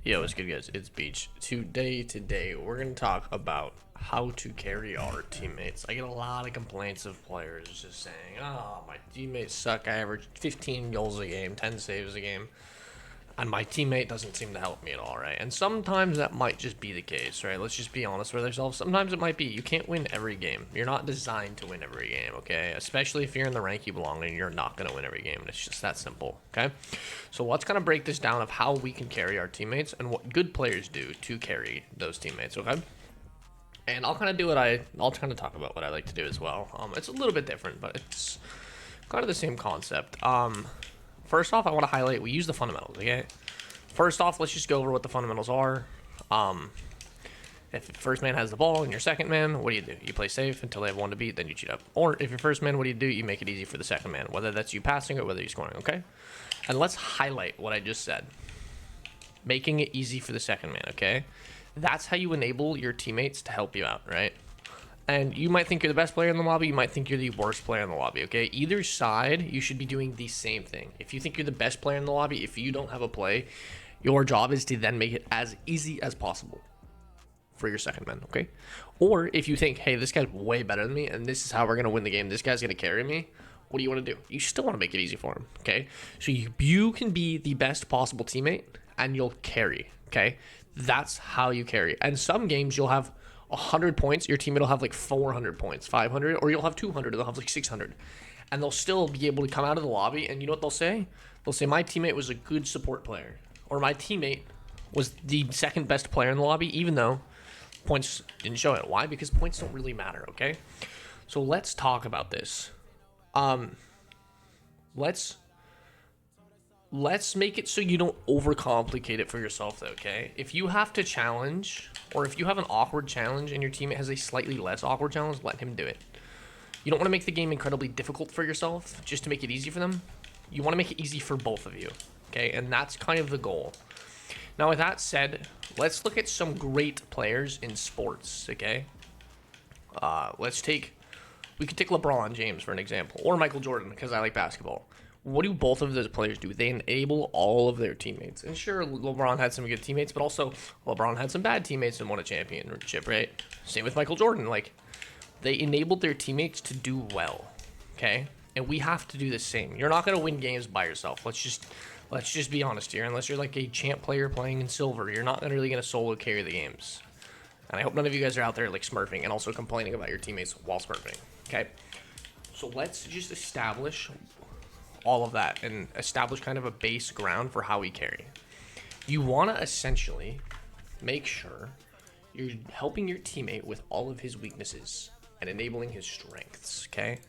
Yo, what's good, guys? It's Beach. Today, we're going to talk about how to carry our teammates. I get a lot of complaints of players just saying, oh, my teammates suck. I average 15 goals a game, 10 saves a game, and my teammate doesn't seem to help me at all, right? And sometimes that might just be the case, right? Let's just be honest with ourselves. Sometimes it might be. You can't win every game. You're not designed to win every game, okay? Especially if you're in the rank you belong in, you're not going to win every game. And it's just that simple, okay? So let's kind of break this down of how we can carry our teammates and what good players do to carry those teammates, okay? And I'll kind of do what I'll kind of talk about what I like to do as well. It's a little bit different, but it's kind of the same concept. First off, I want to highlight, we use the fundamentals, okay? First off, let's just go over what the fundamentals are. If first man has the ball and your second man, what do? You play safe until they have one to beat, then you cheat up. Or if your first man, what do? You make it easy for the second man, whether that's you passing or whether you're scoring, okay? And let's highlight what I just said. Making it easy for the second man, okay? That's how you enable your teammates to help you out, right? And you might think you're the best player in the lobby, you might think you're the worst player in the lobby, okay? Either side, you should be doing the same thing. If you think you're the best player in the lobby, if you don't have a play, your job is to then make it as easy as possible for your second man, okay? Or if you think, hey, this guy's way better than me, and this is how we're going to win the game, this guy's going to carry me, what do you want to do? You still want to make it easy for him, okay? So you can be the best possible teammate, and you'll carry, okay? That's how you carry. And some games, you'll have 100 points, your teammate will have like 400 points, 500, or you'll have 200, they'll have like 600. And they'll still be able to come out of the lobby, and you know what they'll say? They'll say, my teammate was a good support player, or my teammate was the second best player in the lobby, even though points didn't show it. Why? Because points don't really matter, okay? So let's talk about this. Let's make it so you don't overcomplicate it for yourself, though, okay? If you have to challenge, or if you have an awkward challenge and your teammate has a slightly less awkward challenge, let him do it. You don't want to make the game incredibly difficult for yourself just to make it easy for them. You want to make it easy for both of you, okay? And that's kind of the goal. Now, with that said, let's look at some great players in sports, okay? We could take LeBron James for an example, or Michael Jordan, because I like basketball. What do both of those players do? They enable all of their teammates. And sure, LeBron had some good teammates, but also LeBron had some bad teammates and won a championship, right? Same with Michael Jordan. Like, they enabled their teammates to do well, okay? And we have to do the same. You're not going to win games by yourself. Let's just be honest here. Unless you're like a champ player playing in silver, you're not really going to solo carry the games. And I hope none of you guys are out there like smurfing and also complaining about your teammates while smurfing, okay? So let's just establish all of that and establish kind of a base ground for how we carry. You want to essentially make sure you're helping your teammate with all of his weaknesses and enabling his strengths, okay?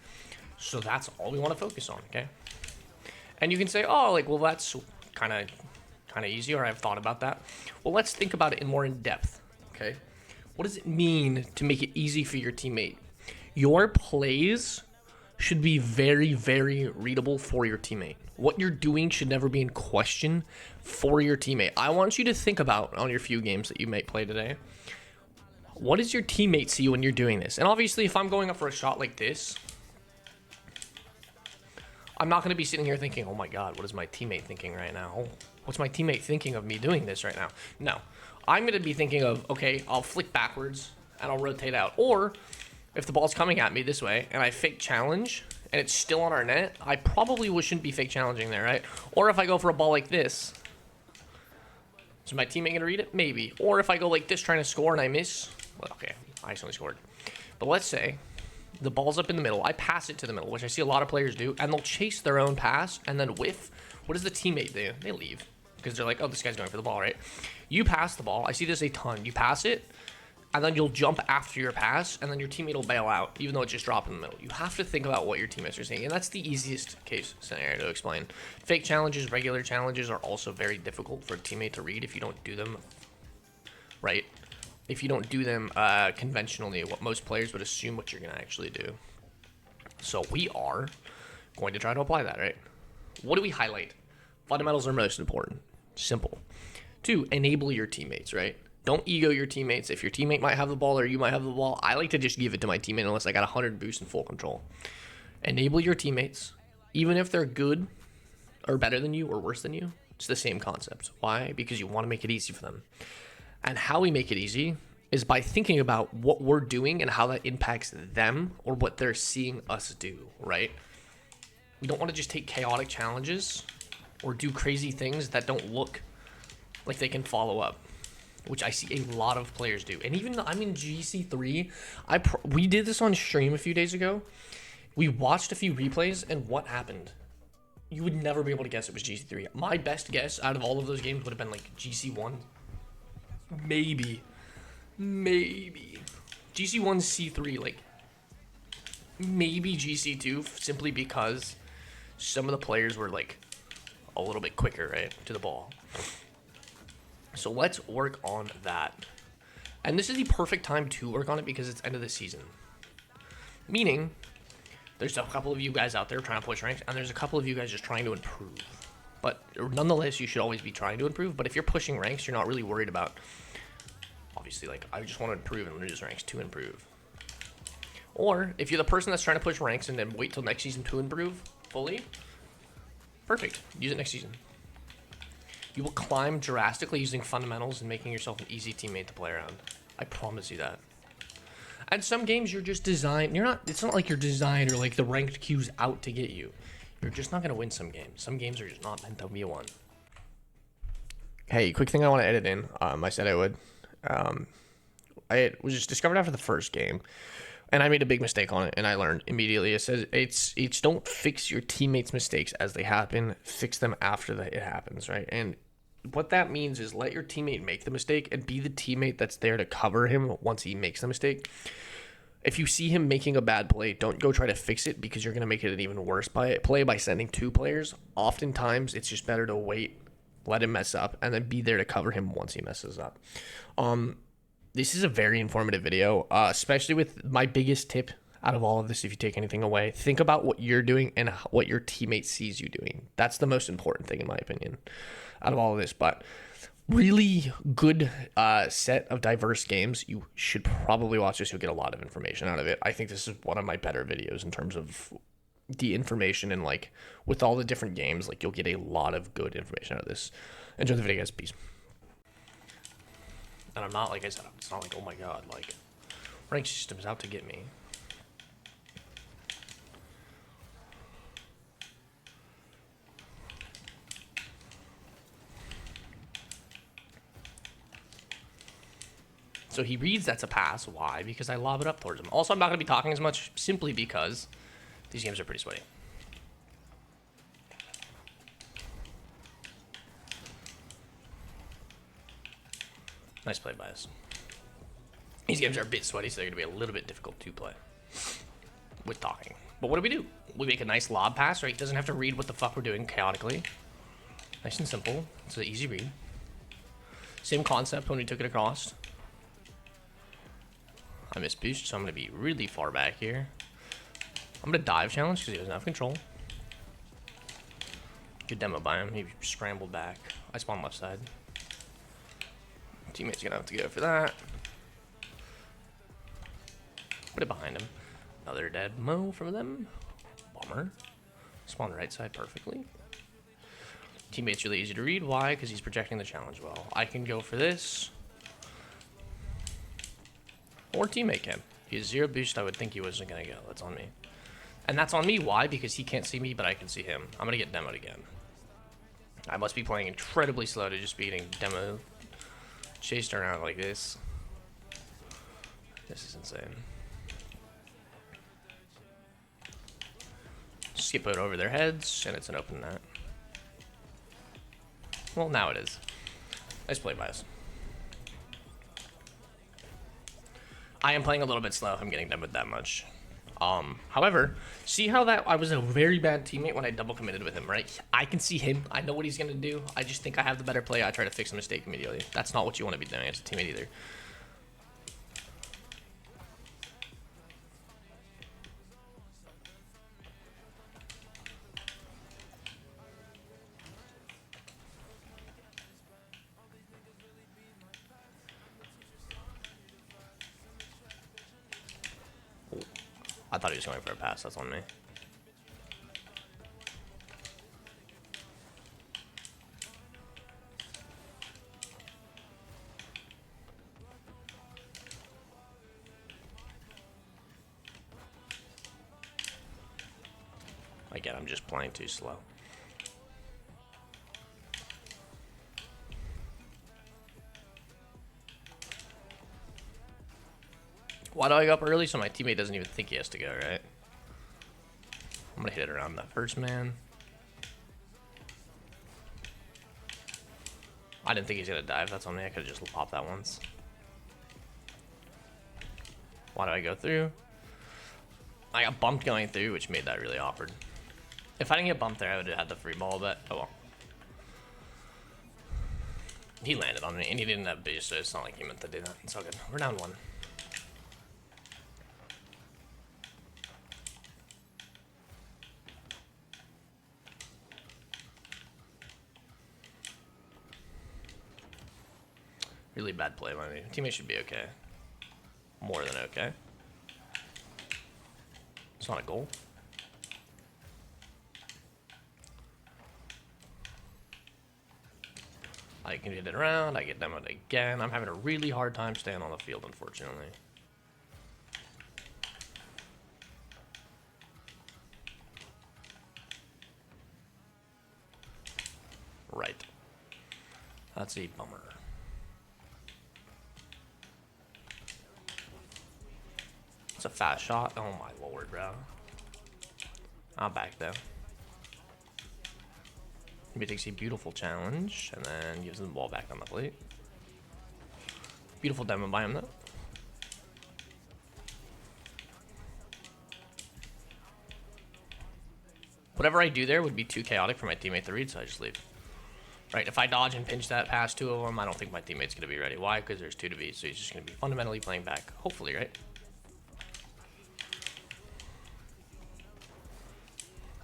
So that's all we want to focus on, okay? And you can say, oh, like, well, that's kind of easy, or I've thought about that. Well, let's think about it more in depth, okay? What does it mean to make it easy for your teammate? Your plays should be very, very readable for your teammate. What you're doing should never be in question for your teammate. I want you to think about, on your few games that you may play today, what does your teammate see when you're doing this? And obviously, if I'm going up for a shot like this, I'm not going to be sitting here thinking, oh my God, what is my teammate thinking right now? What's my teammate thinking of me doing this right now? No, I'm going to be thinking of, okay, I'll flick backwards and I'll rotate out. Or if the ball's coming at me this way and I fake challenge and it's still on our net, I probably shouldn't be fake challenging there, right? Or if I go for a ball like this, is my teammate going to read it? Maybe. Or if I go like this trying to score and I miss, well, okay, I accidentally scored. But let's say the ball's up in the middle, I pass it to the middle, which I see a lot of players do, and they'll chase their own pass and then whiff. What does the teammate do? They leave because they're like, oh, this guy's going for the ball, right? You pass the ball. I see this a ton. You pass it, and then you'll jump after your pass, and then your teammate will bail out, even though it just dropped in the middle. You have to think about what your teammates are saying, and that's the easiest case scenario to explain. Fake challenges, regular challenges are also very difficult for a teammate to read if you don't do them right. If you don't do them conventionally, what most players would assume what you're going to actually do. So we are going to try to apply that, right? What do we highlight? Fundamentals are most important. Simple. 2, enable your teammates, right? Don't ego your teammates. If your teammate might have the ball or you might have the ball, I like to just give it to my teammate unless I got 100 boost and full control. Enable your teammates, even if they're good or better than you or worse than you. It's the same concept. Why? Because you want to make it easy for them. And how we make it easy is by thinking about what we're doing and how that impacts them or what they're seeing us do, right? We don't want to just take chaotic challenges or do crazy things that don't look like they can follow up, which I see a lot of players do. And even though I'm in GC3, we did this on stream a few days ago. We watched a few replays, and what happened? You would never be able to guess it was GC3. My best guess out of all of those games would have been like GC1. Maybe. GC1, C3, like maybe GC2, simply because some of the players were like a little bit quicker, right, to the ball. So let's work on that. And this is the perfect time to work on it because it's end of the season. Meaning, there's a couple of you guys out there trying to push ranks, and there's a couple of you guys just trying to improve. But nonetheless, you should always be trying to improve. But if you're pushing ranks, you're not really worried about, obviously, like, I just want to improve and use ranks to improve. Or if you're the person that's trying to push ranks and then wait till next season to improve fully, perfect. Use it next season. You will climb drastically using fundamentals and making yourself an easy teammate to play around. I promise you that. And some games you're just designed, it's not like you're designed or like the ranked queue's out to get you. You're just not going to win some games. Some games are just not meant to be won. Hey, quick thing I want to edit in. I said I would. I was just discovered after the first game, and I made a big mistake on it, and I learned immediately. It says it's don't fix your teammates' mistakes as they happen, fix them after it happens, right? And what that means is let your teammate make the mistake and be the teammate that's there to cover him once he makes the mistake. If you see him making a bad play, don't go try to fix it because you're going to make it an even worse play by sending two players. Oftentimes, it's just better to wait, let him mess up, and then be there to cover him once he messes up. This is a very informative video, especially with my biggest tip out of all of this. If you take anything away, think about what you're doing and what your teammate sees you doing. That's the most important thing, in my opinion, out of all of this. But really good set of diverse games. You should probably watch this. You'll get a lot of information out of it. I think this is one of my better videos in terms of the information, and like with all the different games, like you'll get a lot of good information out of this. Enjoy the video, guys. Peace. And I'm not, like I said, it's not like, oh my god, like rank system's out to get me. So he reads that's a pass. Why? Because I lob it up towards him. Also, I'm not going to be talking as much simply because these games are pretty sweaty. Nice play by us. These games are a bit sweaty, so they're going to be a little bit difficult to play with talking. But what do? We make a nice lob pass, right? He doesn't have to read what the fuck we're doing chaotically. Nice and simple. It's an easy read. Same concept when we took it across. I missed boost, so I'm going to be really far back here. I'm going to dive challenge because he doesn't have control. Good demo by him. He scrambled back. I spawned left side. Teammate's going to have to go for that. Put it behind him. Another dead mo from them. Bummer. Spawn right side perfectly. Teammate's really easy to read. Why? Because he's projecting the challenge well. I can go for this. Or teammate can. If he has zero boost, I would think he wasn't going to go. That's on me. And that's on me. Why? Because he can't see me, but I can see him. I'm going to get demoed again. I must be playing incredibly slow to just be getting demoed. Chased around like this. This is insane. Skip it over their heads, and it's an open net. Well, now it is. Nice play by us. I am playing a little bit slow if I'm getting demoed that much. However, see how that I was a very bad teammate when I double committed with him, right? I can see him. I know what he's going to do. I just think I have the better play. I try to fix a mistake immediately. That's not what you want to be doing as a teammate either. I thought he was going for a pass. That's on me. again, I'm just playing too slow. Why do I go up early? So my teammate doesn't even think he has to go, right? I'm gonna hit it around that first man. I didn't think he's gonna dive. That's on me. I could have just popped that once. Why do I go through? I got bumped going through, which made that really awkward. If I didn't get bumped there, I would have had the free ball, but oh well. He landed on me, and he didn't have base, so it's not like he meant to do that. It's all good. We're down 1. Really bad play by me. Teammate should be okay. More than okay. It's not a goal. I can hit it around. I get demoed again. I'm having a really hard time staying on the field, unfortunately. Right. That's a bummer. It's a fast shot. Oh my lord, bro. I'm back though. He takes a beautiful challenge and then gives the ball back on the plate. Beautiful demo by him though. Whatever I do there would be too chaotic for my teammate to read, so I just leave. Right, if I dodge and pinch that past 2 of them, I don't think my teammate's going to be ready. Why? Because there's 2 to beat, so he's just going to be fundamentally playing back. Hopefully, right?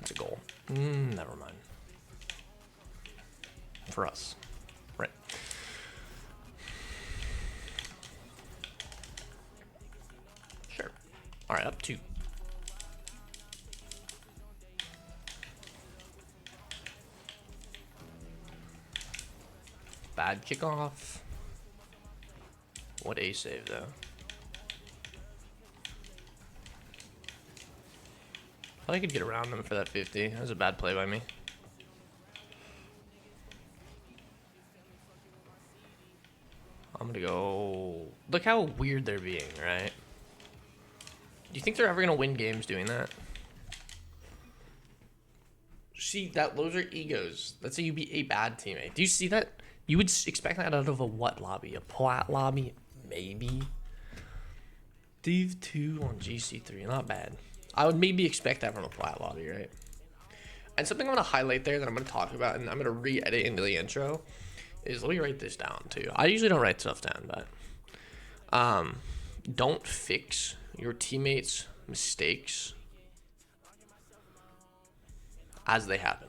That's a goal. Never mind. For us. Right. Sure. Alright, up 2. Bad kickoff. What a save, though. Thought I could get around them for that 50. That was a bad play by me. I'm gonna go... Look how weird they're being, right? Do you think they're ever gonna win games doing that? See, those are egos. Let's say you be a bad teammate. Do you see that? You would expect that out of a what lobby? A plat lobby? Maybe. Div 2 on GC3. Not bad. I would maybe expect that from a plat lobby, right? And something I'm going to highlight there that I'm going to talk about, and I'm going to re-edit into the intro, is let me write this down too. I usually don't write stuff down, but don't fix your teammates' mistakes as they happen.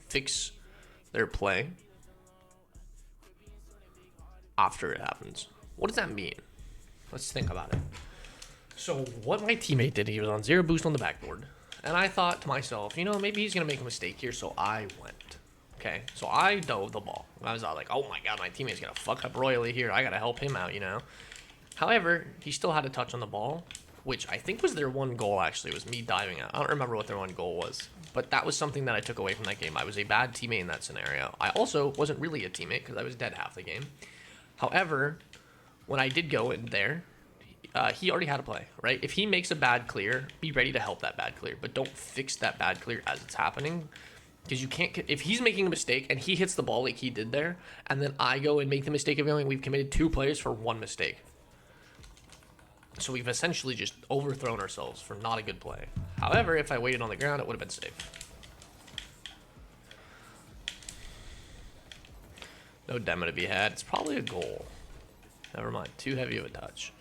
Fix their play after it happens. What does that mean? Let's think about it. So what my teammate did, he was on 0 boost on the backboard, and I thought to myself, you know, maybe he's gonna make a mistake here, so I went. Okay, so I dove the ball. I was all like, oh my god, my teammate's gonna fuck up royally here. I gotta help him out, you know. However, he still had a touch on the ball, which I think was their one goal, actually, was me diving out. I don't remember what their one goal was, but that was something that I took away from that game. I was a bad teammate in that scenario. I also wasn't really a teammate because I was dead half the game. However, when I did go in there, he already had a play, right? If he makes a bad clear, be ready to help that bad clear, but don't fix that bad clear as it's happening, because you can't. If he's making a mistake and he hits the ball like he did there, and then I go and make the mistake of going, we've committed 2 players for 1 mistake. So we've essentially just overthrown ourselves for not a good play. However, if I waited on the ground, it would have been safe. No demo to be had. It's probably a goal. Never mind. Too heavy of a touch.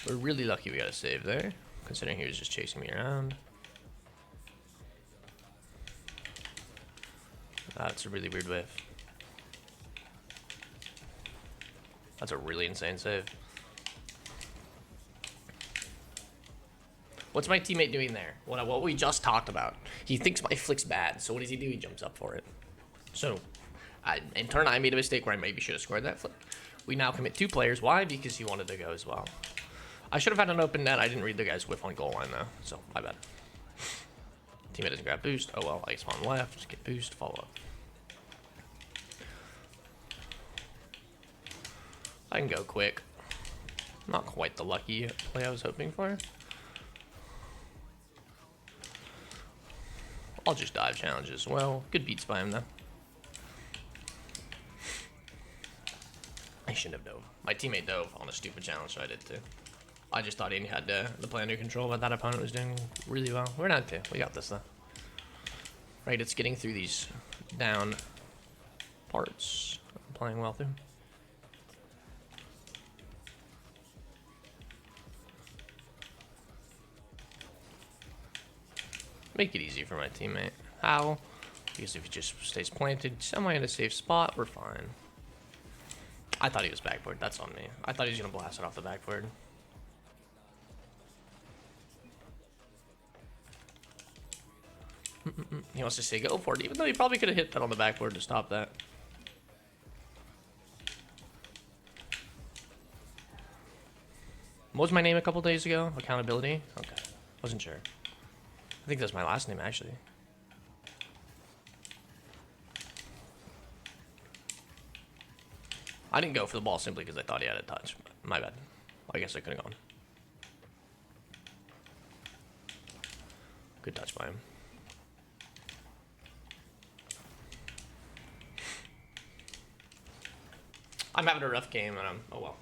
We're really lucky we got a save there, considering he was just chasing me around. That's a really weird whiff. That's a really insane save. What's my teammate doing there? What we just talked about. He thinks my flick's bad, so what does he do? He jumps up for it. So, in turn, I made a mistake where I maybe should have scored that flick. We now commit 2 players. Why? Because he wanted to go as well. I should have had an open net. I didn't read the guy's whiff on goal line, though. So, my bad. Teammate doesn't grab boost. Oh, well. I spawn left. Just get boost. Follow up. I can go quick. Not quite the lucky play I was hoping for. I'll just dive challenge as well. Good beats by him, though. I shouldn't have dove. My teammate dove on a stupid challenge, so I did too. I just thought he had the play under control, but that opponent was doing really well. We're not 2. We got this, though. Right, it's getting through these down parts. I'm playing well through. Make it easy for my teammate. How? Because if he just stays planted somewhere in a safe spot, we're fine. I thought he was backboard. That's on me. I thought he was going to blast it off the backboard. He wants to say go for it, even though he probably could have hit that on the backboard to stop that. What was my name a couple days ago? Accountability? Okay. Wasn't sure. I think that's my last name, actually. I didn't go for the ball simply because I thought he had a touch. My bad. I guess I could have gone. Good touch by him. I'm having a rough game, and oh well.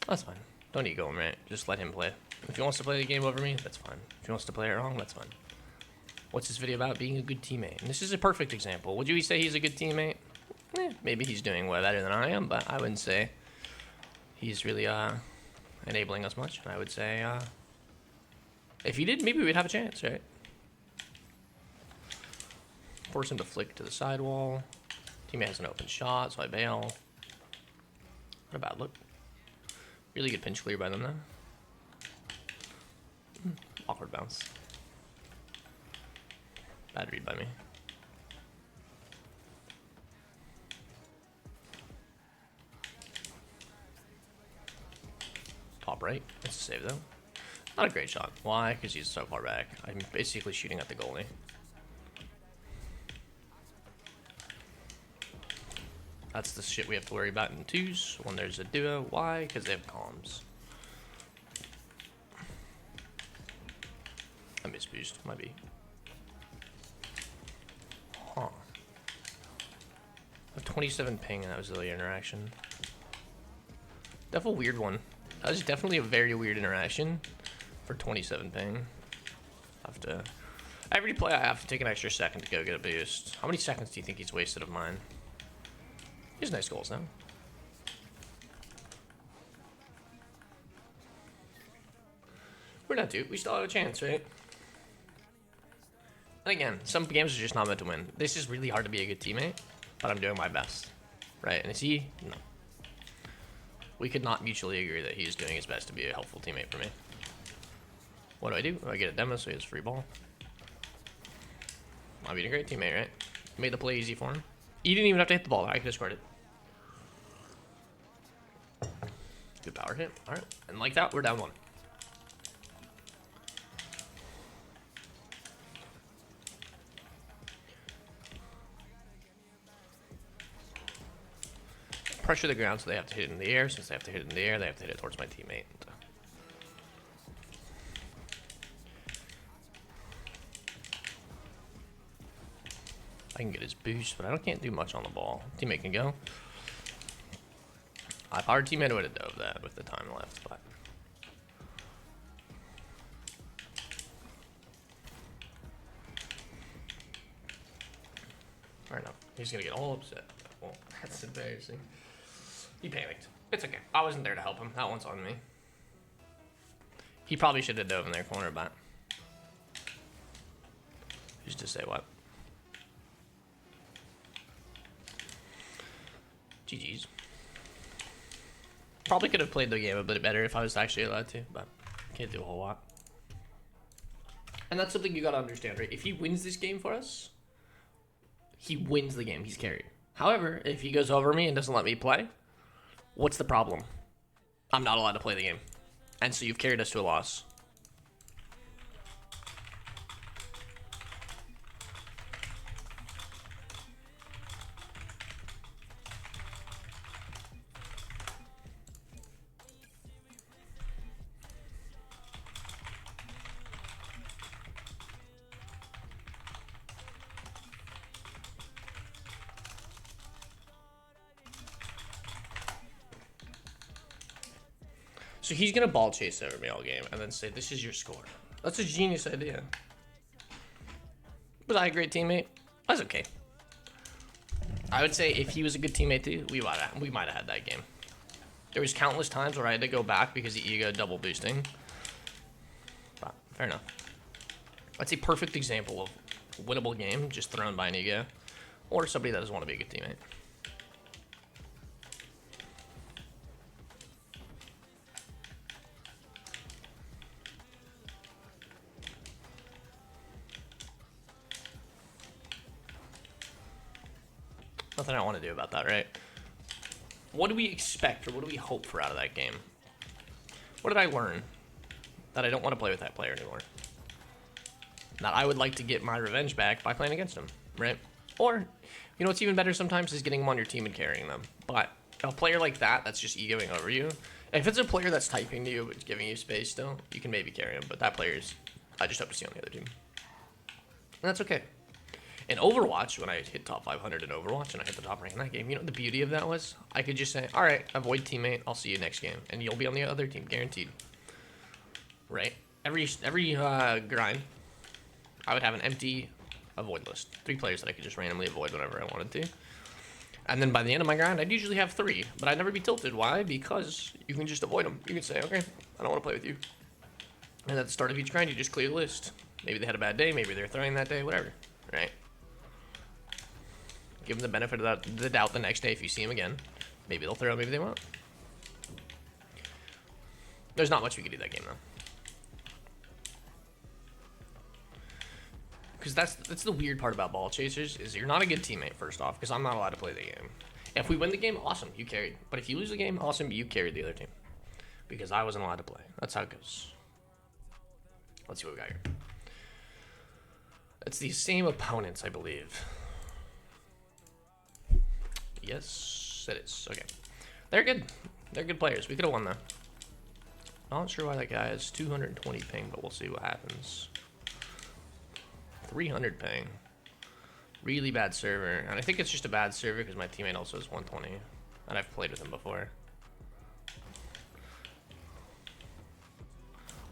That's fine. Don't ego him, right? Just let him play. If he wants to play the game over me, that's fine. If he wants to play it wrong, that's fine. What's this video about? Being a good teammate. And this is a perfect example. Would you say he's a good teammate? Maybe he's doing way better than I am, but I wouldn't say he's really enabling us much. I would say if he did, maybe we'd have a chance, right? Force him to flick to the sidewall. Teammate has an open shot, so I bail. Not a bad look. Really good pinch clear by them, though. Awkward bounce. Bad read by me. Top right. It's a save, though. Not a great shot. Why? Because he's so far back. I'm basically shooting at the goalie. That's the shit we have to worry about in twos when there's a duo. Why? Because they have columns. base boost. Might be. Huh. A 27 ping and that was the interaction. Definitely a weird one. That was definitely a very weird interaction for 27 ping. Every play I have to take an extra second to go get a boost. How many seconds do you think he's wasted of mine? He has nice goals now. We're not due. We still have a chance, right? And again, some games are just not meant to win. This is really hard to be a good teammate, but I'm doing my best. Right? And is he? No. We could not mutually agree that he's doing his best to be a helpful teammate for me. What do? I get a demo so he has free ball. I'm being a great teammate, right? Made the play easy for him. He didn't even have to hit the ball. I could have scored it. Good power hit. Alright. And like that, we're down 1. Pressure the ground so they have to hit it in the air. Since they have to hit it in the air, they have to hit it towards my teammate. I can get his boost, but I can't do much on the ball. Teammate can go. Our teammate would have dove that with the time left, but fair enough. He's gonna get all upset. Well, that's embarrassing. He panicked. It's okay. I wasn't there to help him. That one's on me. He probably should have dove in their corner, but just to say what. GG's. Probably could have played the game a bit better if I was actually allowed to, but can't do a whole lot. And that's something you gotta understand, right? If he wins this game for us, he wins the game. He's carried. However, if he goes over me and doesn't let me play, what's the problem? I'm not allowed to play the game. And so you've carried us to a loss. So he's gonna ball chase over me all game and then say, "This is your score." That's a genius idea. Was I a great teammate? I was okay. I would say if he was a good teammate too, we might have had that game. There was countless times where I had to go back because of ego double boosting. But fair enough. That's a perfect example of a winnable game just thrown by an ego, or somebody that doesn't want to be a good teammate. Nothing I want to do about that, right? What do we expect or what do we hope for out of that game? What did I learn? That I don't want to play with that player anymore. That I would like to get my revenge back by playing against him, right? Or, you know what's even better sometimes is getting them on your team and carrying them. But a player like that, that's just egoing over you. If it's a player that's typing to you but giving you space still, you can maybe carry him. But that player's, I just hope to see on the other team. And that's okay. In Overwatch, when I hit top 500 in Overwatch and I hit the top rank in that game, you know what the beauty of that was? I could just say, all right, avoid teammate, I'll see you next game. And you'll be on the other team, guaranteed. Right? Every grind, I would have an empty avoid list. 3 players that I could just randomly avoid whenever I wanted to. And then by the end of my grind, I'd usually have 3. But I'd never be tilted. Why? Because you can just avoid them. You can say, okay, I don't want to play with you. And at the start of each grind, you just clear the list. Maybe they had a bad day, maybe they're throwing that day, whatever. Right? Give them the benefit of the doubt the next day if you see them again. Maybe they'll throw, maybe they won't. There's not much we can do that game, though. Because that's the weird part about ball chasers, is you're not a good teammate, first off, because I'm not allowed to play the game. If we win the game, awesome, you carried. But if you lose the game, awesome, you carried the other team. Because I wasn't allowed to play. That's how it goes. Let's see what we got here. It's the same opponents, I believe. Yes, it is. Okay. They're good. They're good players. We could have won, though. Not sure why that guy has 220 ping, but we'll see what happens. 300 ping. Really bad server. And I think it's just a bad server because my teammate also has 120. And I've played with him before.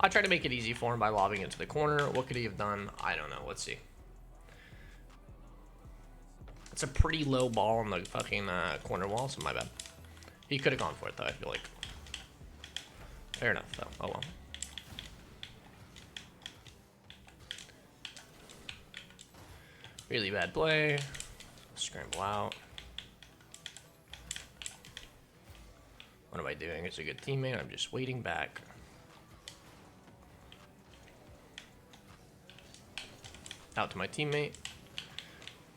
I tried to make it easy for him by lobbing it to the corner. What could he have done? I don't know. Let's see. It's a pretty low ball on the fucking corner wall, so my bad. He could have gone for it, though, I feel like. Fair enough, though. Oh, well. Really bad play. Scramble out. What am I doing? It's a good teammate. I'm just waiting back. Out to my teammate,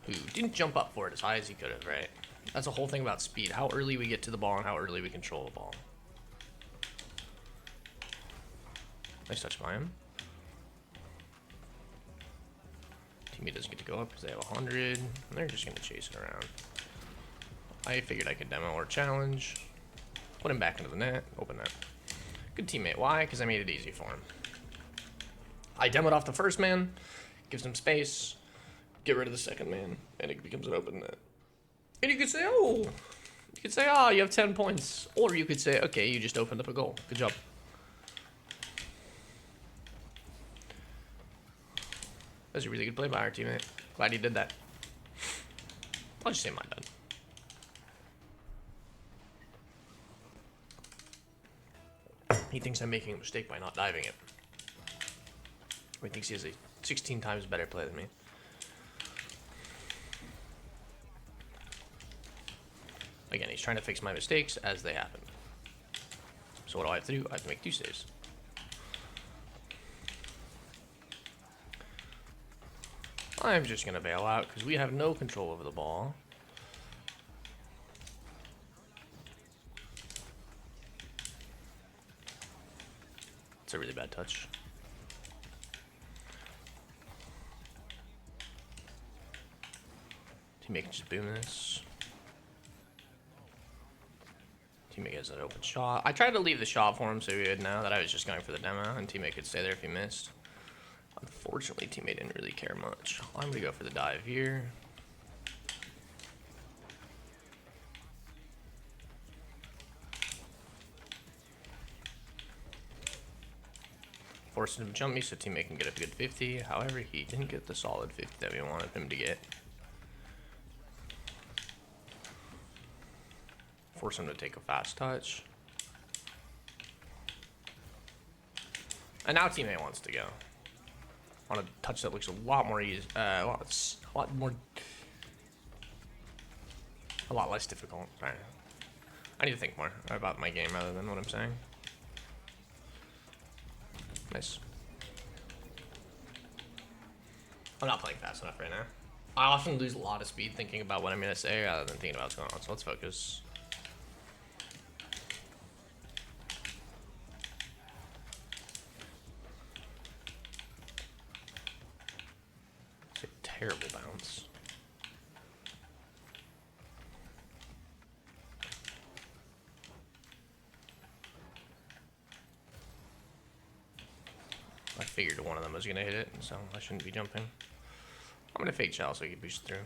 who didn't jump up for it as high as he could have, right? That's the whole thing about speed. How early we get to the ball and how early we control the ball. Nice touch by him. Teammate doesn't get to go up because they have 100. And they're just going to chase it around. I figured I could demo or challenge. Put him back into the net. Open that. Good teammate. Why? Because I made it easy for him. I demoed off the first man. Gives him space. Get rid of the second man. And it becomes an open net. And you could say, oh. You could say, oh, you have 10 points. Or you could say, okay, you just opened up a goal. Good job. That was a really good play by our teammate. Glad he did that. I'll just say my bad. He thinks I'm making a mistake by not diving it. He thinks he has a 16 times better play than me. Again, he's trying to fix my mistakes as they happen. So what do I have to do? I have to make 2 saves. I'm just going to bail out because we have no control over the ball. It's a really bad touch. Teammate can just boom this. Teammate has an open shot. I tried to leave the shot for him so he would know that I was just going for the demo, and teammate could stay there if he missed. Unfortunately, teammate didn't really care much. I'm going to go for the dive here. Forced him to jump me so teammate can get a good 50. However, he didn't get the solid 50 that we wanted him to get. Force him to take a fast touch. And now teammate wants to go on a touch that looks a lot more easy, a lot less difficult. All right. I need to think more about my game rather than what I'm saying. Nice. I'm not playing fast enough right now. I often lose a lot of speed thinking about what I'm gonna say rather than thinking about what's going on. So let's focus. Terrible bounce. I figured one of them was going to hit it, so I shouldn't be jumping. I'm going to fake shell so he can push through.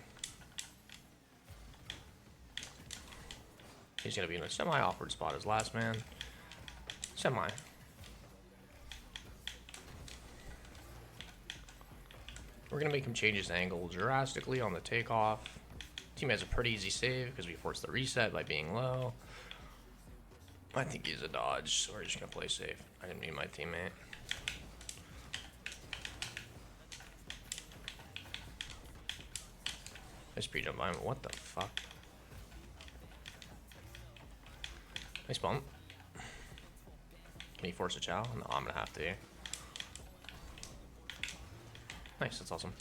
He's going to be in a semi-awkward spot as last man. Semi. We're going to make him change his angle drastically on the takeoff. Team has a pretty easy save because we forced the reset by being low. I think he's a dodge, so we're just going to play safe. I didn't mean my teammate. Nice pre-jump by him. What the fuck? Nice bump. Can he force a chow? No, I'm going to have to. Nice, that's awesome.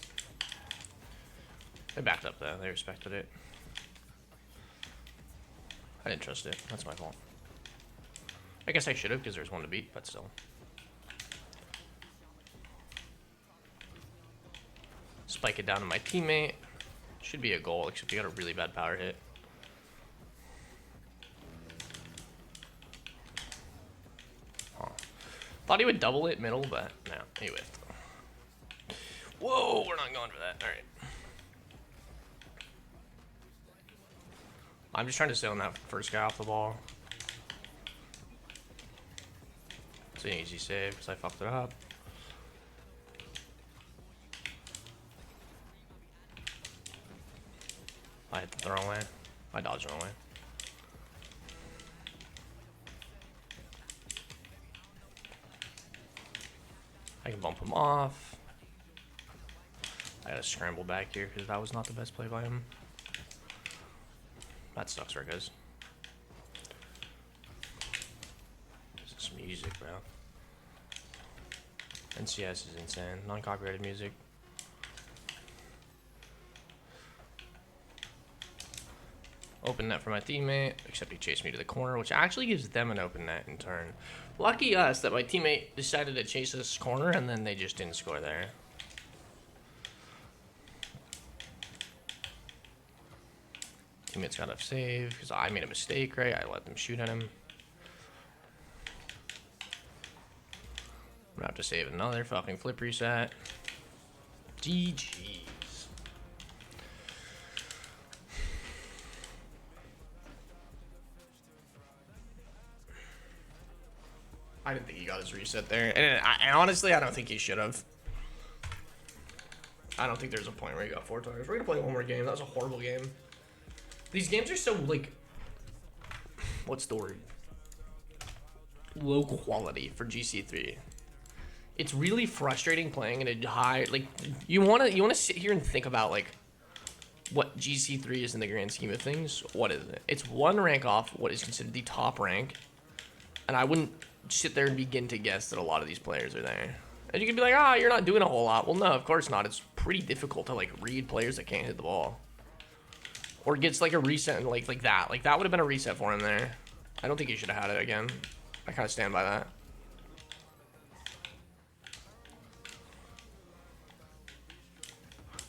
They backed up though, they respected it. I didn't trust it, that's my fault. I guess I should have because there's one to beat, but still. Spike it down to my teammate. Should be a goal, except he got a really bad power hit. Huh. Thought he would double it middle, but no, he whiffed. Whoa, we're not going for that. All right. I'm just trying to stay on that first guy off the ball. It's an easy save because I fucked it up. I hit the throw away. I dodged the wrong way. I can bump him off. I gotta scramble back here because that was not the best play by him. That sucks, right, guys? This is music, bro. NCS is insane. Non-copyrighted music. Open net for my teammate, except he chased me to the corner, which actually gives them an open net in turn. Lucky us that my teammate decided to chase this corner and then they just didn't score there. Teammate's got to save because I made a mistake, right? I let them shoot at him. I'm gonna have to save another fucking flip reset. GG's. I didn't think he got his reset there. And honestly, I don't think he should have. I don't think there's a point where he got 4 targets. We're gonna play one more game. That was a horrible game. These games are so, like, what's the word? Low quality for GC3. It's really frustrating playing in a high, like, you wanna sit here and think about, like, what GC3 is in the grand scheme of things. What is it? It's one rank off what is considered the top rank, and I wouldn't sit there and begin to guess that a lot of these players are there. And you can be like, ah, you're not doing a whole lot. Well, no, of course not. It's pretty difficult to, like, read players that can't hit the ball. Or gets, like, a reset, like that. Like, that would have been a reset for him there. I don't think he should have had it again. I kind of stand by that.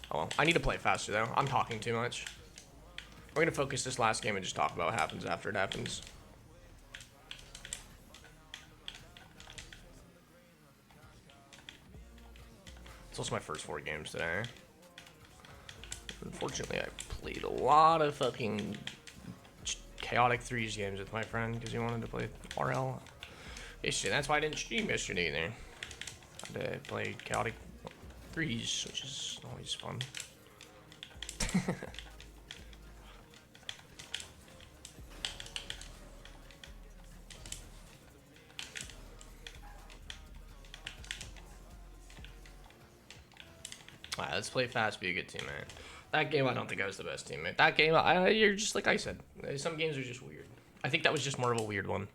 Oh, well. I need to play faster, though. I'm talking too much. We're going to focus this last game and just talk about what happens after it happens. It's also my first 4 games today. Unfortunately, I played a lot of fucking chaotic 3s games with my friend because he wanted to play RL. That's why I didn't stream yesterday either. I had to play chaotic 3s, which is always fun. Alright, let's play fast, be a good teammate. That game, I don't think I was the best teammate. That game, you're just like I said. Some games are just weird. I think that was just more of a weird one.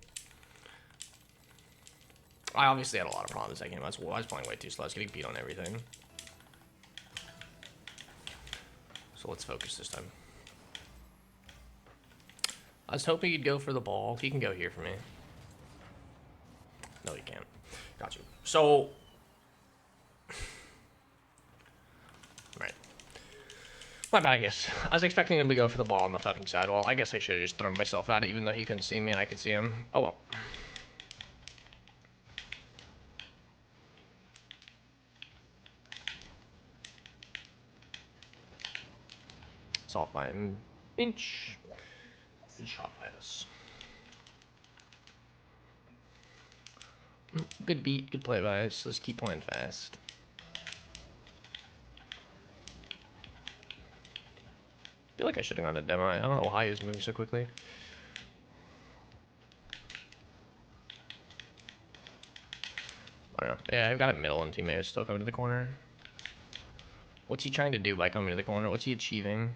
I obviously had a lot of problems that game. I was playing way too slow. I was getting beat on everything. So let's focus this time. I was hoping he'd go for the ball. He can go here for me. No, he can't. Got you. So... Right. My bad, I guess. I was expecting him to go for the ball on the fucking sidewall. I guess I should have just thrown myself at it, even though he couldn't see me and I could see him. Oh well. It's off by an inch. Good shot by us. Good beat, good play by us. Let's keep playing fast. I feel like I should have gone to demo. I don't know why he was moving so quickly. I don't know. Yeah, I've got a middle and teammate is still coming to the corner. What's he trying to do by coming to the corner? What's he achieving?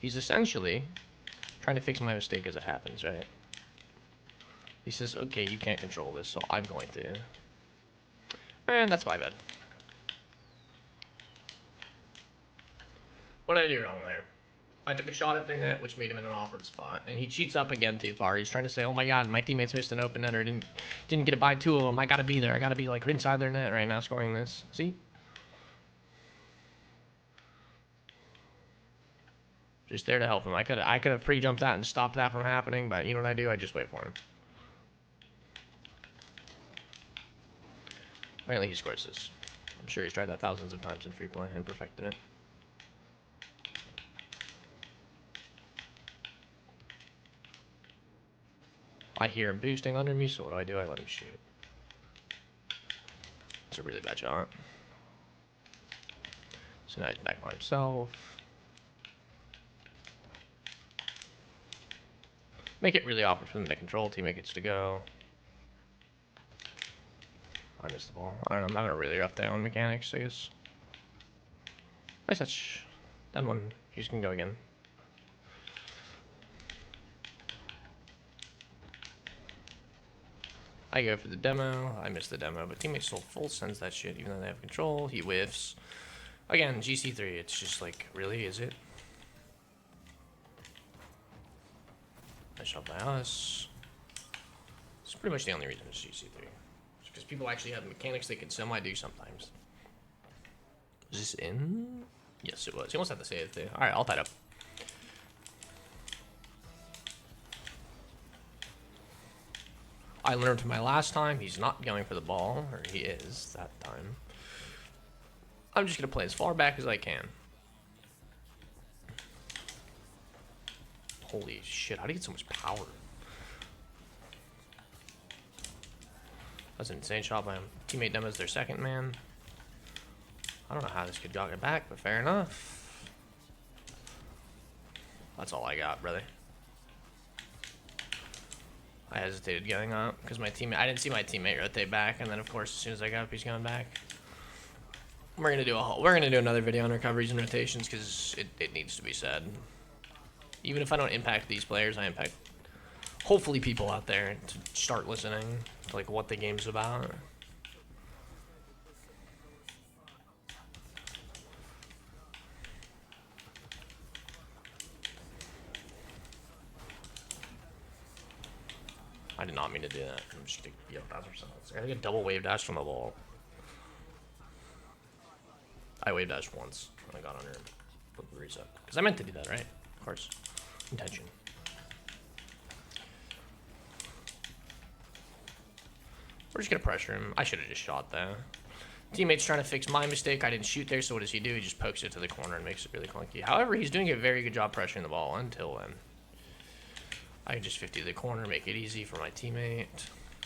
He's essentially trying to fix my mistake as it happens, right? He says, okay, you can't control this, so I'm going to. And that's my bad. What did I do wrong there? I took a shot at the net, which made him in an awkward spot, and he cheats up again too far. He's trying to say, "Oh my God, my teammates missed an open net or didn't get it by 2 of them. I gotta be there. I gotta be like inside their net right now, scoring this." See? Just there to help him. I could have pre-jumped that and stopped that from happening, but you know what I do? I just wait for him. Apparently he scores this. I'm sure he's tried that thousands of times in free play and perfected it. I hear him boosting under me, so what do? I let him shoot. It's a really bad shot. So now he's back by himself. Make it really awkward for them to control. Teammate gets to go. I missed the ball. I don't know. I'm having a really rough day on mechanics, I guess. Nice touch. That one. He's gonna go again. I go for the demo. I missed the demo, but teammate still full sends that shit even though they have control. He whiffs. Again, GC3. It's just like, really, is it? Nice shot by us. It's pretty much the only reason it's GC3. Because people actually have mechanics they can semi-do sometimes. Is this in? Yes, it was. He almost had to say it too. Alright, I'll tie it up. I learned from my last time, he's not going for the ball, or he is that time. I'm just going to play as far back as I can. Holy shit, how do you get so much power? That's an insane shot by him. Teammate demos their second man. I don't know how this kid got it back, but fair enough. That's all I got, brother. I hesitated going up because my teammate, I didn't see my teammate rotate back, and then of course as soon as I got up, he's going back. We're gonna do another video on recoveries and rotations because it needs to be said. Even if I don't impact these players, I impact hopefully people out there to start listening to like what the game's about. I did not mean to do that. I'm just gonna be up dash or something. I gotta get double wave dash from the ball. I wave dashed once when I got under him. Flip the reset. Because I meant to do that, right? Of course. Intention. We're just gonna pressure him. I should have just shot that. Teammate's trying to fix my mistake. I didn't shoot there, so what does he do? He just pokes it to the corner and makes it really clunky. However, he's doing a very good job pressuring the ball until then. I can just 50 to the corner, make it easy for my teammate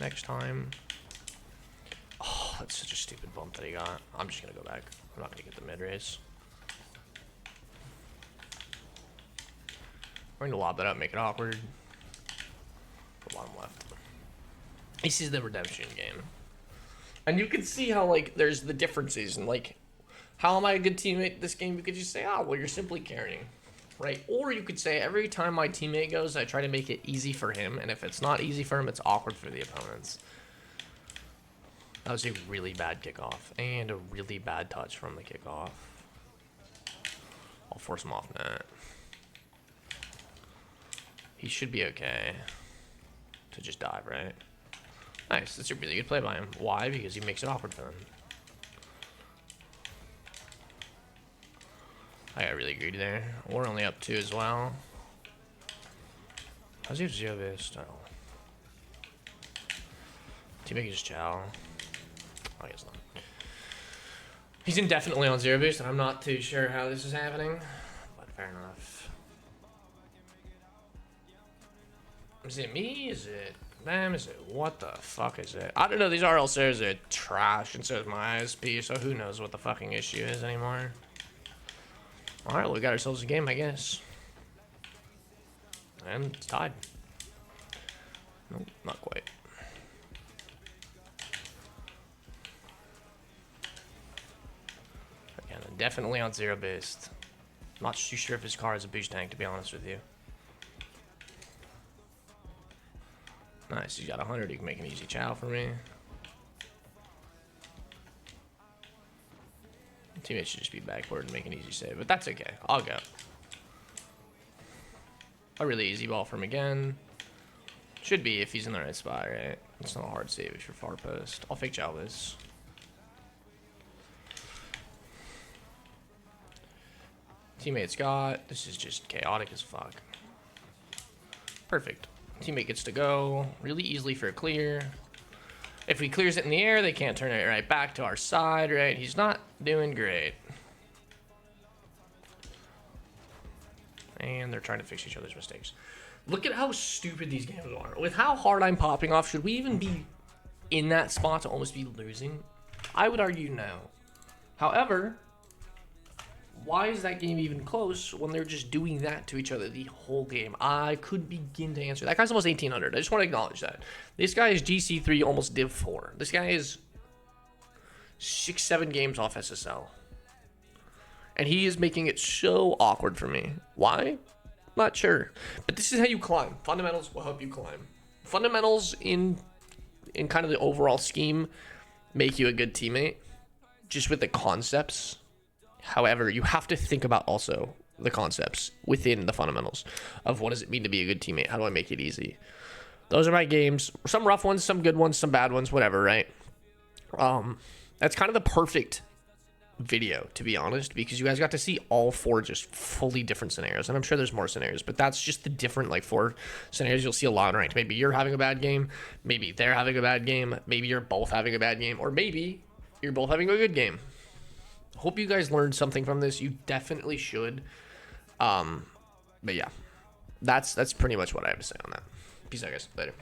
next time. Oh, that's such a stupid bump that he got. I'm just gonna go back. I'm not gonna get the mid race. We're gonna lob that up, make it awkward. Put bottom left. This is the redemption game. And you can see how, like, there's the differences. And, like, how am I a good teammate this game? You could just say, oh, well, you're simply carrying. Right? Or you could say, every time my teammate goes, I try to make it easy for him. And if it's not easy for him, it's awkward for the opponents. That was a really bad kickoff. And a really bad touch from the kickoff. I'll force him off net. He should be okay to just dive, right? Nice. That's a really good play by him. Why? Because he makes it awkward for them. I got really greedy there. We're only up 2 as well. How's he have 0 boost? Oh. Teammate can just chow. I guess not. He's indefinitely on 0 boost, and I'm not too sure how this is happening. But fair enough. Is it me? Is it them? Is it what the fuck is it? I don't know. These RL stairs are trash, and so is my ISP, so who knows what the fucking issue is anymore. Alright, well, we got ourselves a game, I guess. And it's tied. Nope, not quite. Again, definitely on 0 boost. Not too sure if his car has a boost tank, to be honest with you. Nice, he's got 100. He can make an easy chow for me. Teammates should just be backward and make an easy save, but that's okay. I'll go. A really easy ball from again. Should be if he's in the right spot, right? It's not a hard save if you're far post. I'll fake chow this. Teammate's got. This is just chaotic as fuck. Perfect. Teammate gets to go really easily for a clear. If he clears it in the air, they can't turn it right back to our side, right? He's not doing great. And they're trying to fix each other's mistakes. Look at how stupid these games are. With how hard I'm popping off, should we even be in that spot to almost be losing? I would argue no. However, why is that game even close when they're just doing that to each other the whole game? I could begin to answer. That guy's almost 1,800. I just want to acknowledge that. This guy is GC3, almost Div 4. This guy is 6-7 games off SSL. And he is making it so awkward for me. Why? Not sure. But this is how you climb. Fundamentals will help you climb. Fundamentals in kind of the overall scheme make you a good teammate. Just with the concepts. However, you have to think about also the concepts within the fundamentals of what does it mean to be a good teammate? How do I make it easy? Those are my games. Some rough ones, some good ones, some bad ones, whatever, right? That's kind of the perfect video, to be honest, because you guys got to see all 4 just fully different scenarios. And I'm sure there's more scenarios, but that's just the different, like, 4 scenarios you'll see a lot in ranked. Maybe you're having a bad game. Maybe they're having a bad game. Maybe you're both having a bad game. Or maybe you're both having a good game. Hope you guys learned something from this. You definitely should. But yeah, that's pretty much what I have to say on that. Peace out, guys. Later.